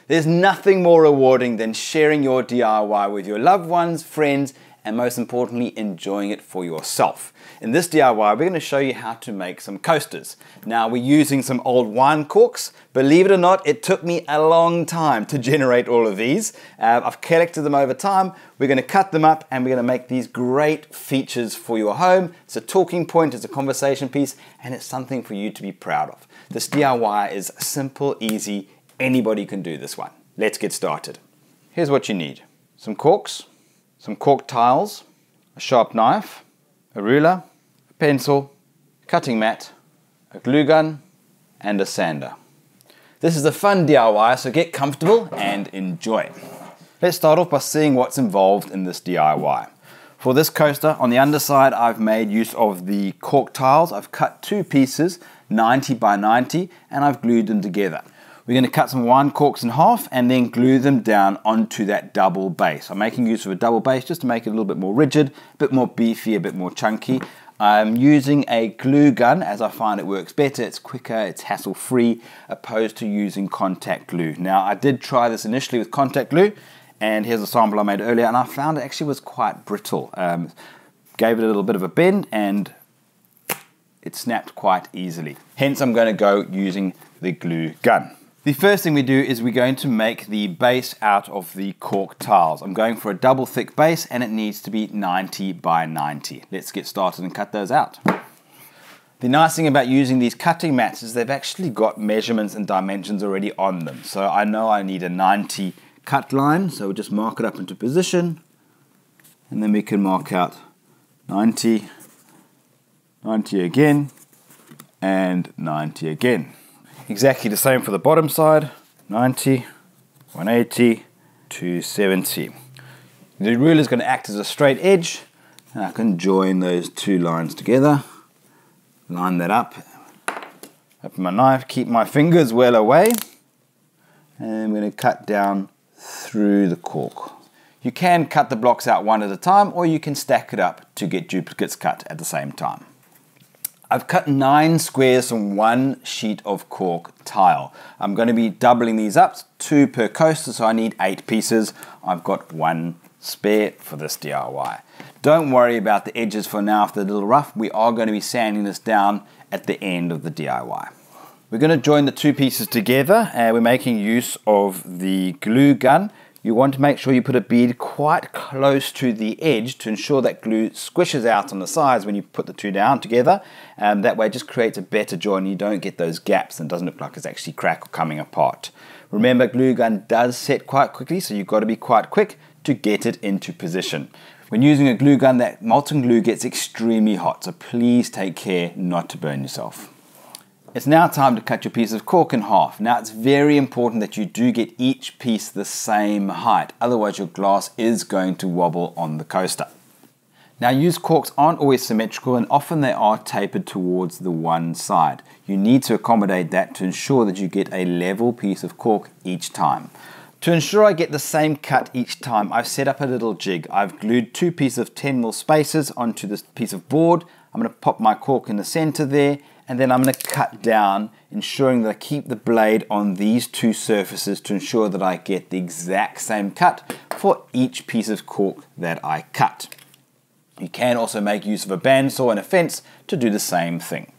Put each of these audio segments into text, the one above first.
There's nothing more rewarding than sharing your DIY with your loved ones, friends, and most importantly, enjoying it for yourself. In this DIY, we're going to show you how to make some coasters. Now, we're using some old wine corks. Believe it or not, it took me a long time to generate all of these. I've collected them over time. We're going to cut them up and we're going to make these great features for your home. It's a talking point, it's a conversation piece, and it's something for you to be proud of. This DIY is simple, easy. Anybody can do this one. Let's get started. Here's what you need. Some corks, some cork tiles, a sharp knife, a ruler, a pencil, a cutting mat, a glue gun, and a sander. This is a fun DIY, so get comfortable and enjoy. Let's start off by seeing what's involved in this DIY. For this coaster, on the underside, I've made use of the cork tiles. I've cut two pieces, 90 by 90, and I've glued them together. We're going to cut some wine corks in half and then glue them down onto that double base. I'm making use of a double base just to make it a little bit more rigid, a bit more beefy, a bit more chunky. I'm using a glue gun as I find it works better. It's quicker, it's hassle-free, opposed to using contact glue. Now, I did try this initially with contact glue, and here's a sample I made earlier, and I found it actually was quite brittle. Gave it a little bit of a bend, and it snapped quite easily. Hence, I'm going to go using the glue gun. The first thing we do is we're going to make the base out of the cork tiles. I'm going for a double thick base and it needs to be 90 by 90. Let's get started and cut those out. The nice thing about using these cutting mats is they've actually got measurements and dimensions already on them. So I know I need a 90 cut line, so we'll just mark it up into position and then we can mark out 90, 90 again, and 90 again. Exactly the same for the bottom side, 90, 180, 270. The ruler is going to act as a straight edge, and I can join those two lines together, line that up, open my knife, keep my fingers well away, and I'm going to cut down through the cork. You can cut the blocks out one at a time, or you can stack it up to get duplicates cut at the same time. I've cut 9 squares from one sheet of cork tile. I'm going to be doubling these up, 2 per coaster, so I need 8 pieces. I've got 1 spare for this DIY. Don't worry about the edges for now if they're a little rough. We are going to be sanding this down at the end of the DIY. We're going to join the 2 pieces together and we're making use of the glue gun. You want to make sure you put a bead quite close to the edge to ensure that glue squishes out on the sides when you put the 2 down together. That way it just creates a better join and you don't get those gaps and it doesn't look like it's actually cracked or coming apart. Remember, glue gun does set quite quickly, so you've got to be quite quick to get it into position. When using a glue gun, that molten glue gets extremely hot, so please take care not to burn yourself. It's now time to cut your piece of cork in half. Now it's very important that you do get each piece the same height, otherwise your glass is going to wobble on the coaster. Now used corks aren't always symmetrical and often they are tapered towards the one side. You need to accommodate that to ensure that you get a level piece of cork each time. To ensure I get the same cut each time, I've set up a little jig. I've glued 2 pieces of 10mm spacers onto this piece of board. I'm going to pop my cork in the center there, and then I'm going to cut down, ensuring that I keep the blade on these 2 surfaces to ensure that I get the exact same cut for each piece of cork that I cut. You can also make use of a bandsaw and a fence to do the same thing.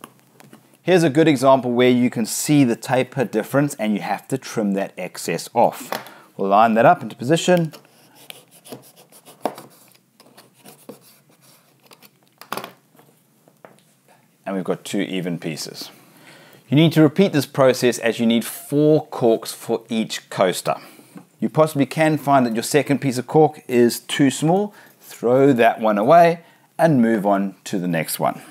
Here's a good example where you can see the taper difference and you have to trim that excess off. We'll line that up into position. And we've got 2 even pieces. You need to repeat this process as you need 4 corks for each coaster. You possibly can find that your second piece of cork is too small. Throw that one away and move on to the next one.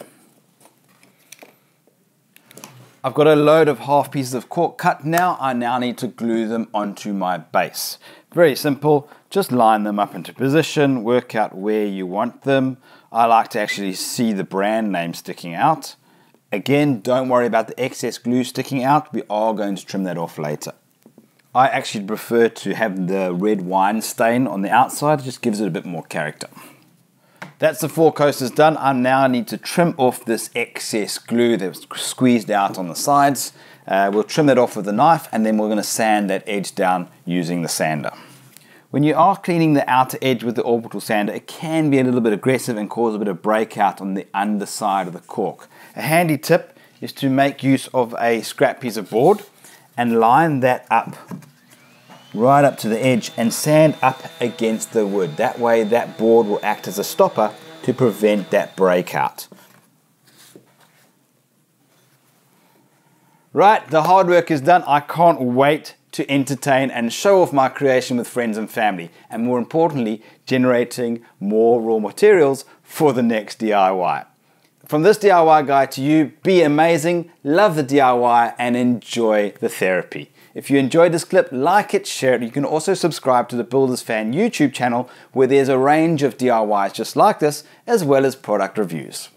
I've got a load of half pieces of cork cut now. I now need to glue them onto my base. Very simple, just line them up into position, work out where you want them. I like to actually see the brand name sticking out. Again, don't worry about the excess glue sticking out. We are going to trim that off later. I actually prefer to have the red wine stain on the outside. It just gives it a bit more character. That's the 4 coasters done. I now need to trim off this excess glue that was squeezed out on the sides. We'll trim it off with a knife, and then we're going to sand that edge down using the sander. When you are cleaning the outer edge with the orbital sander, it can be a little bit aggressive and cause a bit of breakout on the underside of the cork. A handy tip is to make use of a scrap piece of board and line that up right up to the edge and sand up against the wood. That way that board will act as a stopper to prevent that breakout. Right, the hard work is done. I can't wait to entertain and show off my creation with friends and family, and more importantly, generating more raw materials for the next DIY. From this DIY guide to you, be amazing, love the DIY, and enjoy the therapy. If you enjoyed this clip, like it, share it. You can also subscribe to the Builders Fan YouTube channel, where there's a range of DIYs just like this, as well as product reviews.